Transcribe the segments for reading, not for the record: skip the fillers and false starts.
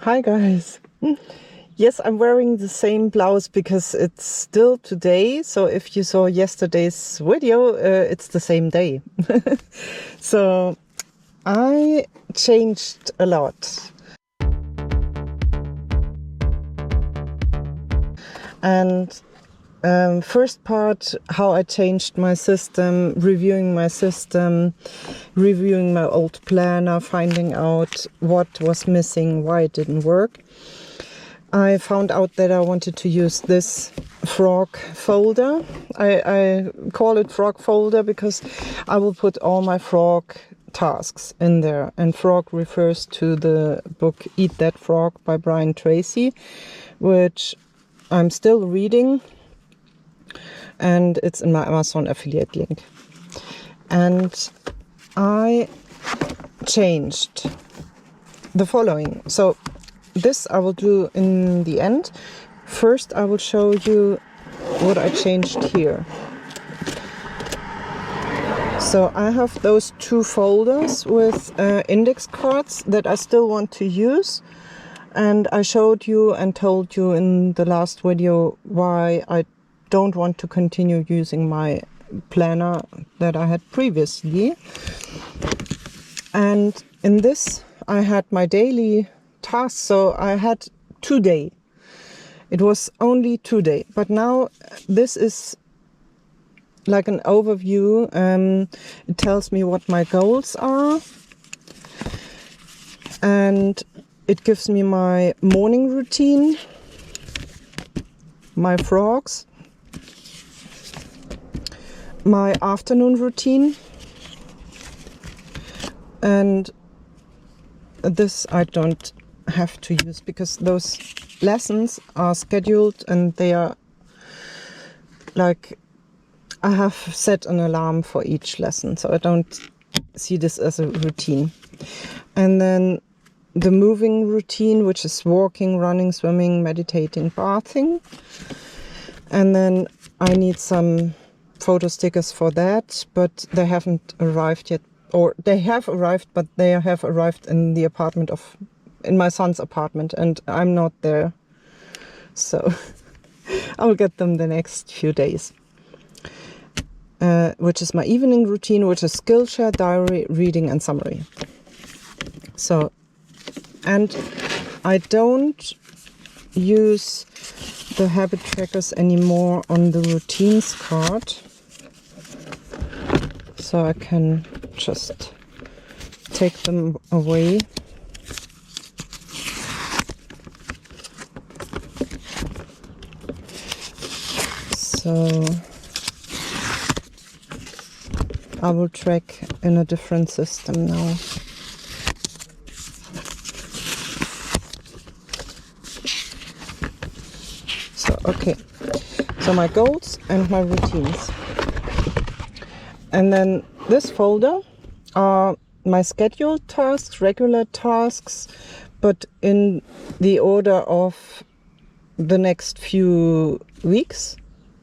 Hi guys. Yes, I'm wearing the same blouse because it's still today. So if you saw yesterday's video, it's the same day. So I changed a lot. And first part, how I changed my system, reviewing my old planner, finding out what was missing, why it didn't work. I found out that I wanted to use this frog folder. I call it frog folder because I will put all my frog tasks in there. And frog refers to the book Eat That Frog by Brian Tracy, which I'm still reading. And it's in my Amazon affiliate link. And I changed the following. So this I will do in the end. First I will show you what I changed here. So I have those two folders with index cards that I still want to use. And I showed you and told you in the last video why I don't want to continue using my planner that I had previously. And in this I had my daily tasks, so I had 2 days. It was only 2 days, but now this is like an overview. It tells me what my goals are, and it gives me my morning routine, my frogs, my afternoon routine, and this I don't have to use because those lessons are scheduled and they are like, I have set an alarm for each lesson, so I don't see this as a routine. And then the moving routine, which is walking, running, swimming, meditating, bathing. And then I need some photo stickers for that, but they haven't arrived yet. Or they have arrived, but they have arrived in the apartment in my son's apartment, and I'm not there. So I'll get them the next few days. Which is my evening routine, which is Skillshare, diary, reading, and summary. So, and I don't use the habit trackers anymore on the routines card. So I can just take them away. So I will track in a different system now. So, okay. So my goals and my routines. And then this folder are my scheduled tasks, regular tasks, but in the order of the next few weeks,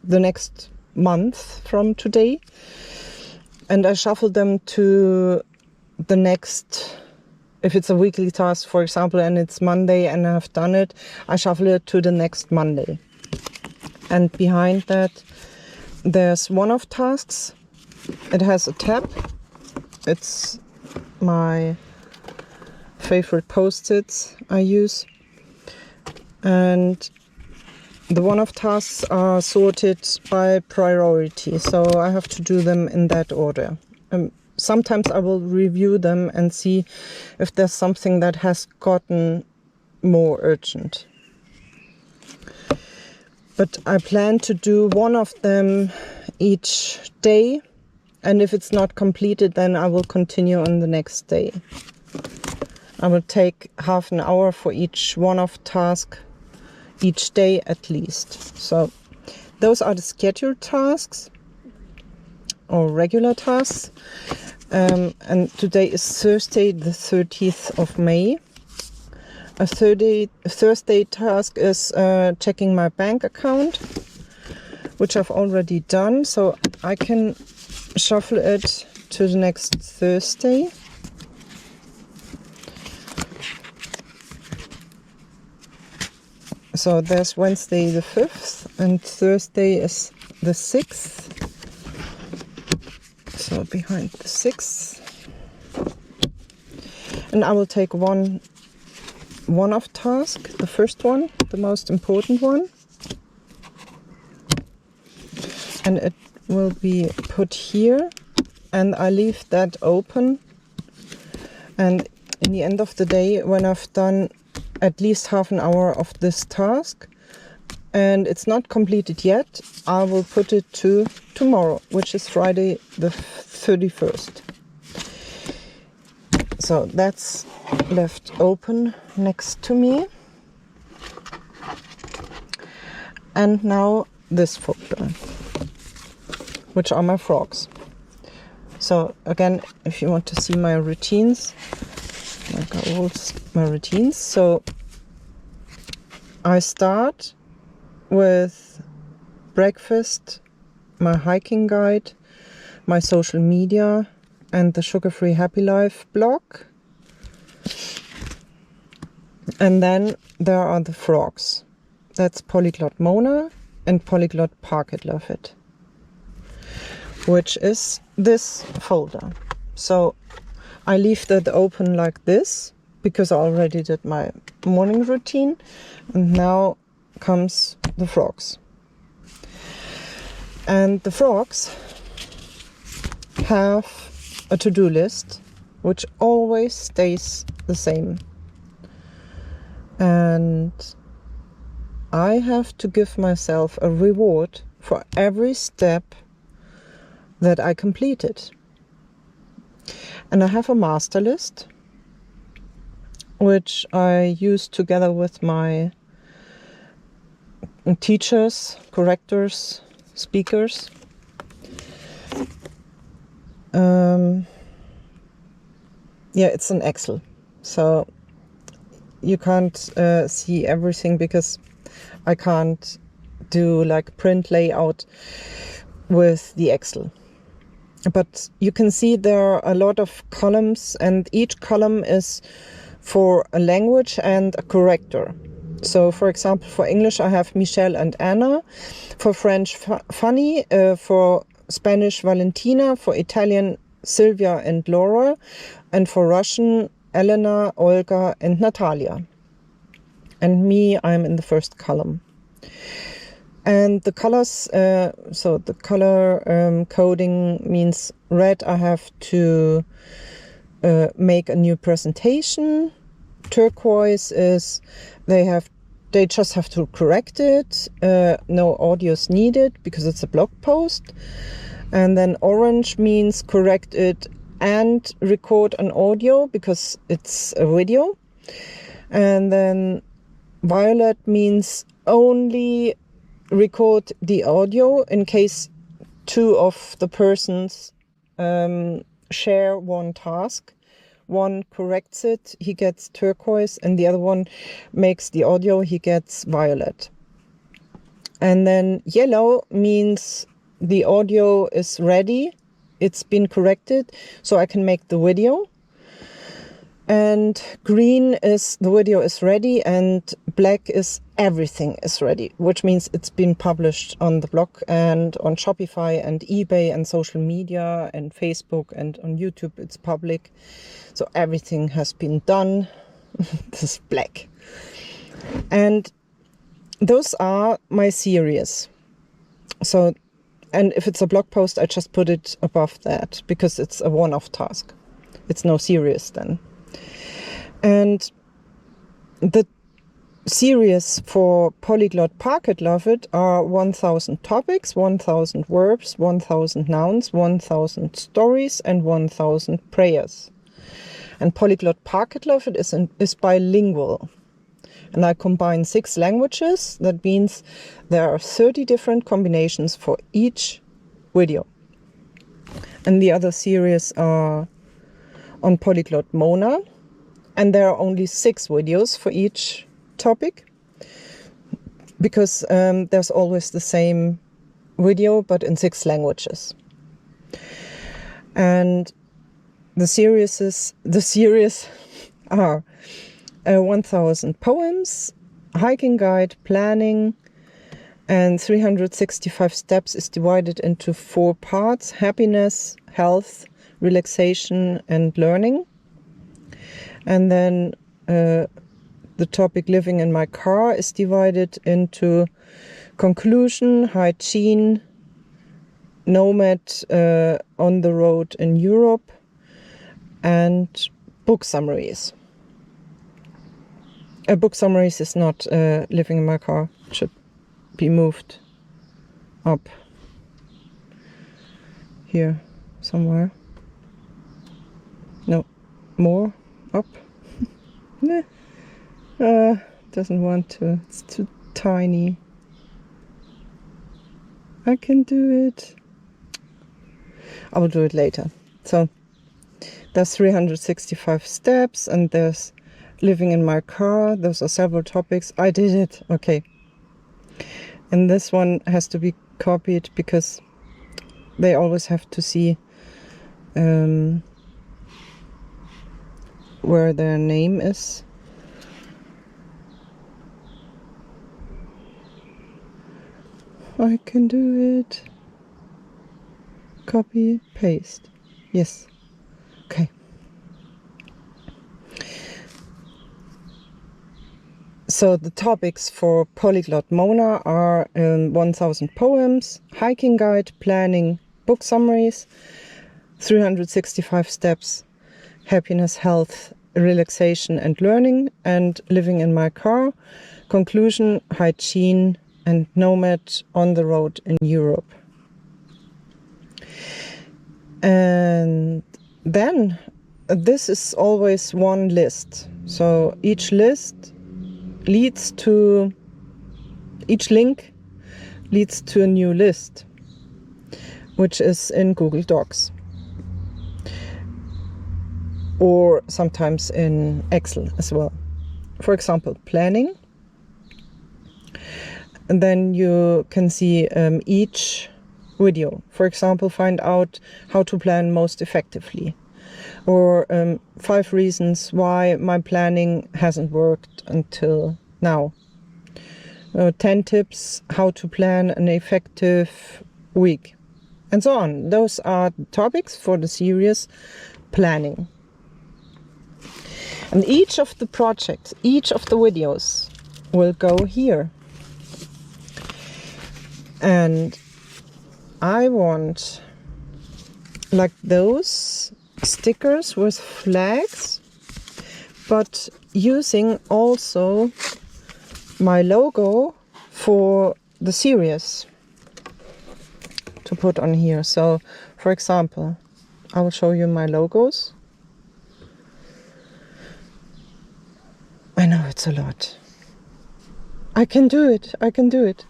the next month from today. And I shuffle them to the next, if it's a weekly task, for example, and it's Monday and I have done it, I shuffle it to the next Monday. And behind that, there's one-off tasks. It has a tab. It's my favorite post-its I use. And the one-off tasks are sorted by priority, so I have to do them in that order. Sometimes I will review them and see if there's something that has gotten more urgent. But I plan to do one of them each day, and if it's not completed, then I will continue on the next day. I will take half an hour for each one-off task each day at least. So those are the scheduled tasks or regular tasks. And today is Thursday, the 30th of May. A Thursday task is checking my bank account, which I've already done. So I can shuffle it to the next Thursday. So there's Wednesday the 5th and Thursday is the 6th. So behind the 6th. And I will take one-off task, the first one, the most important one. And it will be put here, and I leave that open. And in the end of the day, when I've done at least half an hour of this task, and it's not completed yet, I will put it to tomorrow, which is Friday the 31st. So that's left open next to me. And now this folder, which are my frogs. So again, if you want to see my routines, my routines. So I start with breakfast, my hiking guide, my social media, and the Sugar-Free Happy Life blog. And then there are the frogs. That's Polyglot Mona and Polyglot Pocket Love It, which is this folder. So I leave that open like this because I already did my morning routine, and now comes the frogs. And the frogs have a to-do list which always stays the same, and I have to give myself a reward for every step that I completed. And I have a master list which I use together with my teachers, correctors, speakers. Yeah, it's an Excel, so you can't see everything because I can't do like print layout with the Excel. But you can see there are a lot of columns, and each column is for a language and a corrector. So for example, for English I have Michelle and Anna, for French Fanny, for Spanish Valentina, for Italian Sylvia and Laura, and for Russian Elena, Olga and Natalia. And me, I'm in the first column. And the colors, so the color coding means red, I have to make a new presentation. Turquoise is they just have to correct it. No audios needed because it's a blog post. And then orange means correct it and record an audio because it's a video. And then violet means only record the audio in case two of the persons share one task. One corrects it, he gets turquoise, and the other one makes the audio, he gets violet. And then yellow means the audio is ready, it's been corrected, so I can make the video. And green is the video is ready, and black is everything is ready, which means it's been published on the blog and on Shopify and eBay and social media and Facebook, and on YouTube it's public. So everything has been done. This is black. And those are my series. So, and if it's a blog post, I just put it above that because it's a one-off task. It's no series then. And the series for Polyglot Pocket Love It are 1000 topics, 1000 verbs, 1000 nouns, 1000 stories, and 1000 prayers. And Polyglot Pocket Love It is bilingual. And I combine 6 languages. That means there are 30 different combinations for each video. And the other series are on Polyglot Mona. And there are only 6 videos for each topic, because there's always the same video but in 6 languages. And the series are 1000 poems, hiking guide, planning, and 365 steps is divided into 4 parts: happiness, health, relaxation, and learning. And then the topic living in my car is divided into conclusion, hygiene, Nomad, on the road in Europe, and book summaries. Book summaries is not living in my car. It should be moved up here somewhere. No, more up. Doesn't want to. It's too tiny. I can do it. I will do it later. So there's 365 steps, and there's living in my car. Those are several topics. I did it. Okay. And this one has to be copied because they always have to see where their name is. I can do it. Copy, paste. Yes. Okay. So the topics for Polyglot Mona are 1000 poems, hiking guide, planning, book summaries, 365 steps, happiness, health, relaxation, and learning, and living in my car, conclusion, hygiene, and Nomad, on the road in Europe. And then this is always one list. So each list leads to, each link leads to a new list, which is in Google Docs or sometimes in Excel as well. For example, planning. And then you can see each video. For example, find out how to plan most effectively, or 5 reasons why my planning hasn't worked until now. 10 tips how to plan an effective week, and so on. Those are topics for the series planning. And each of the projects, each of the videos will go here. And I want like those stickers with flags, but using also my logo for the series to put on here. So, for example, I will show you my logos. I know it's a lot. I can do it. I can do it.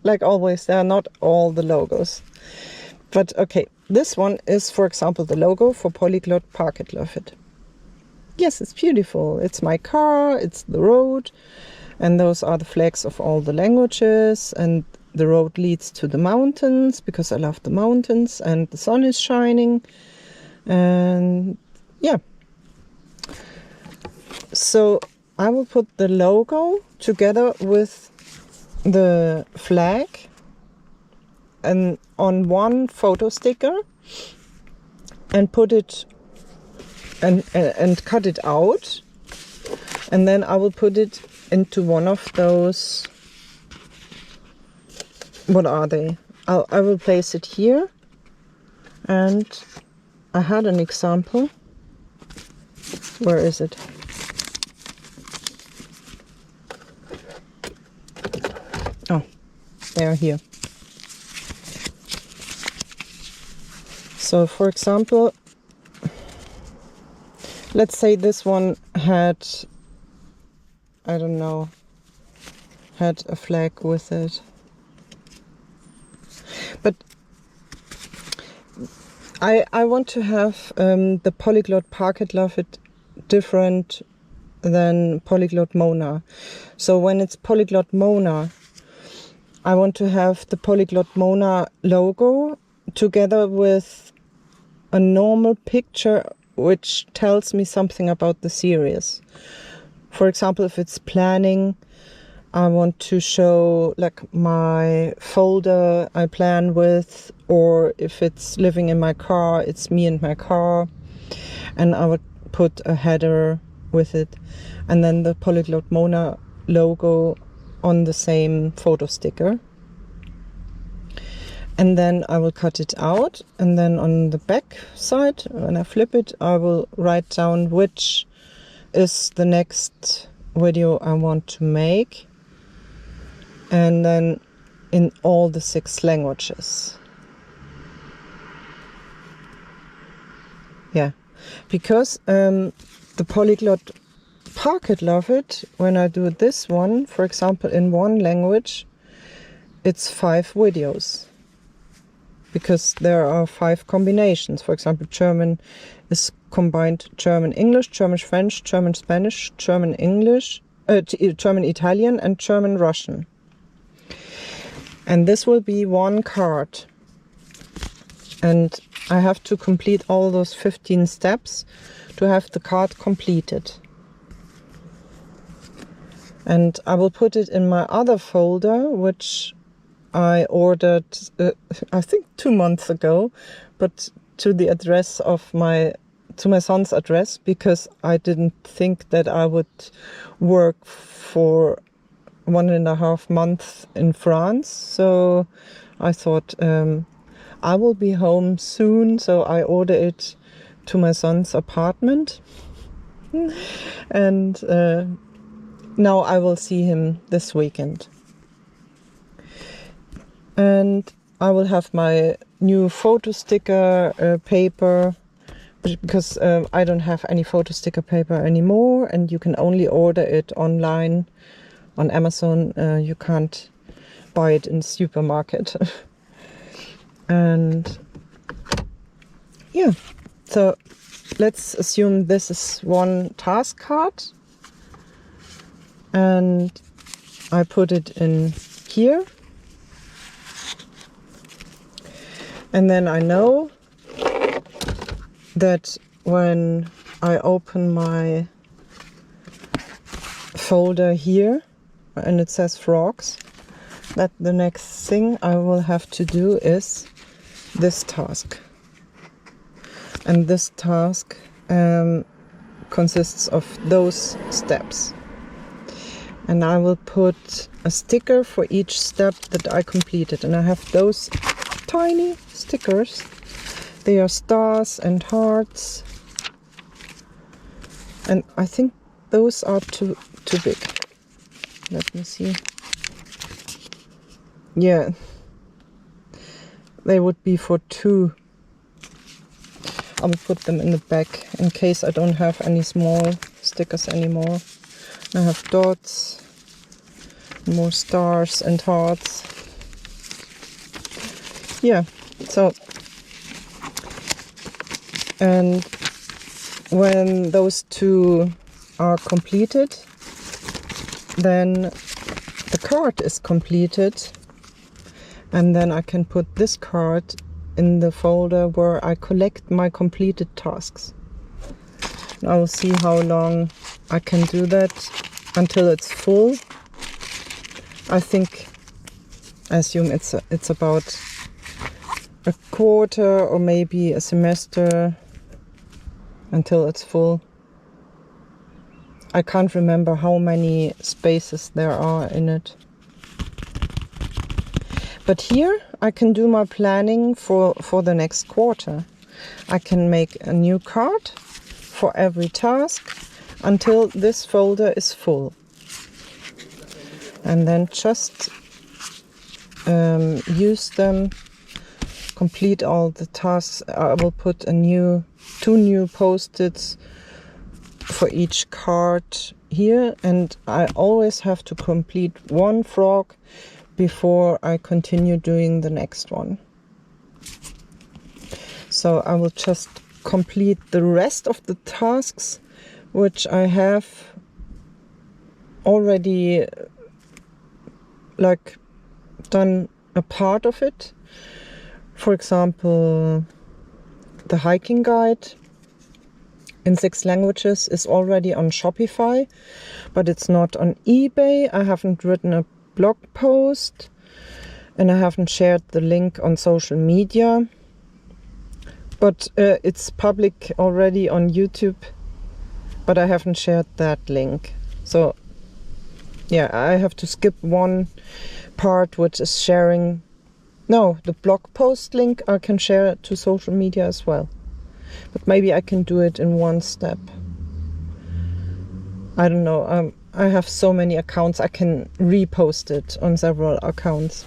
Like always, they are not all the logos. But okay, this one is, for example, the logo for Polyglot Park at Love It. Yes, it's beautiful. It's my car, it's the road, and those are the flags of all the languages, and the road leads to the mountains because I love the mountains, and the sun is shining, and yeah. So I will put the logo together with the flag and on one photo sticker and put it and cut it out, and then I will put it into one of those, what are they? I will place it here, and I had an example. Where is it? Oh, they are here. So, for example, let's say this one had, I don't know, had a flag with it. But I want to have the Polyglot Park at Love It different than Polyglot Mona. So when it's Polyglot Mona, I want to have the Polyglot Mona logo together with a normal picture which tells me something about the series. For example, if it's planning, I want to show like my folder I plan with, or if it's living in my car, it's me and my car, and I would put a header with it, and then the Polyglot Mona logo on the same photo sticker. And then I will cut it out, and then on the back side, when I flip it, I will write down which is the next video I want to make, and then in all the 6 languages. Yeah, because the Polyglot Pocket love it when I do this one, for example, in one language, it's 5 videos. Because there are 5 combinations. For example, German is combined German-English, German-French, German-Spanish, German-English, German-Italian, and German-Russian. And this will be one card. And I have to complete all those 15 steps to have the card completed. And I will put it in my other folder, which I ordered, I think 2 months ago, but to the address of to my son's address, because I didn't think that I would work for 1.5 months in France. So I thought I will be home soon, so I ordered it to my son's apartment. And now I will see him this weekend. And I will have my new photo sticker paper, because I don't have any photo sticker paper anymore, and you can only order it online on Amazon. You can't buy it in the supermarket. And yeah, so let's assume this is one task card, and I put it in here. And then I know that when I open my folder here and it says frogs, that the next thing I will have to do is this task. And this task consists of those steps. And I will put a sticker for each step that I completed. And I have those tiny stickers. They are stars and hearts, and I think those are too big. Let me see. Yeah, they would be for 2. I will put them in the back in case I don't have any small stickers anymore. I have dots, more stars and hearts. Yeah, so, and when those 2 are completed, then the card is completed, and then I can put this card in the folder where I collect my completed tasks. And I will see how long I can do that until it's full. I think, I assume it's about a quarter or maybe a semester until it's full. I can't remember how many spaces there are in it. But here I can do my planning for the next quarter. I can make a new card for every task until this folder is full. And then just use them, complete all the tasks. I will put 2 new post-its for each card here, and I always have to complete 1 frog before I continue doing the next one. So I will just complete the rest of the tasks which I have already like done a part of it. For example, the hiking guide in 6 languages is already on Shopify, but it's not on eBay. I haven't written a blog post, and I haven't shared the link on social media, but it's public already on YouTube, but I haven't shared that link. So yeah, I have to skip one part, which is sharing. No, the blog post link I can share to social media as well, but maybe I can do it in one step. I don't know. I have so many accounts, I can repost it on several accounts.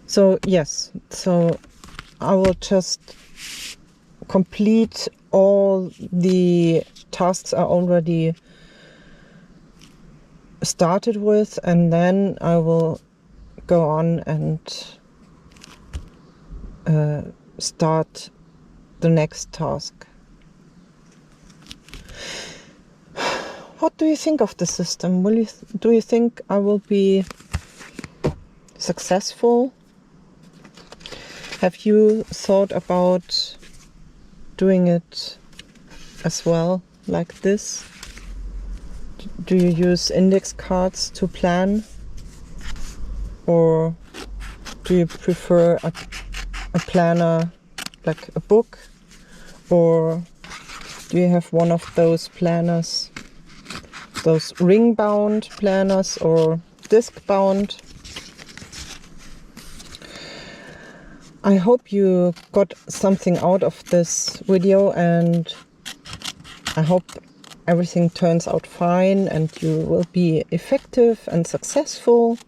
So yes, so I will just complete all the tasks I already started with, and then I will go on and start the next task. What do you think of the system? Do you think I will be successful? Have you thought about doing it as well, like this? Do you use index cards to plan? Or do you prefer a planner, like a book? Or do you have one of those planners, those ring-bound planners or disc-bound? I hope you got something out of this video, and I hope everything turns out fine and you will be effective and successful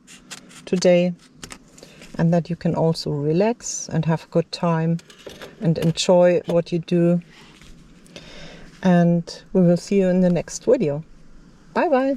today, and that you can also relax and have a good time and enjoy what you do. And we will see you in the next video. Bye bye.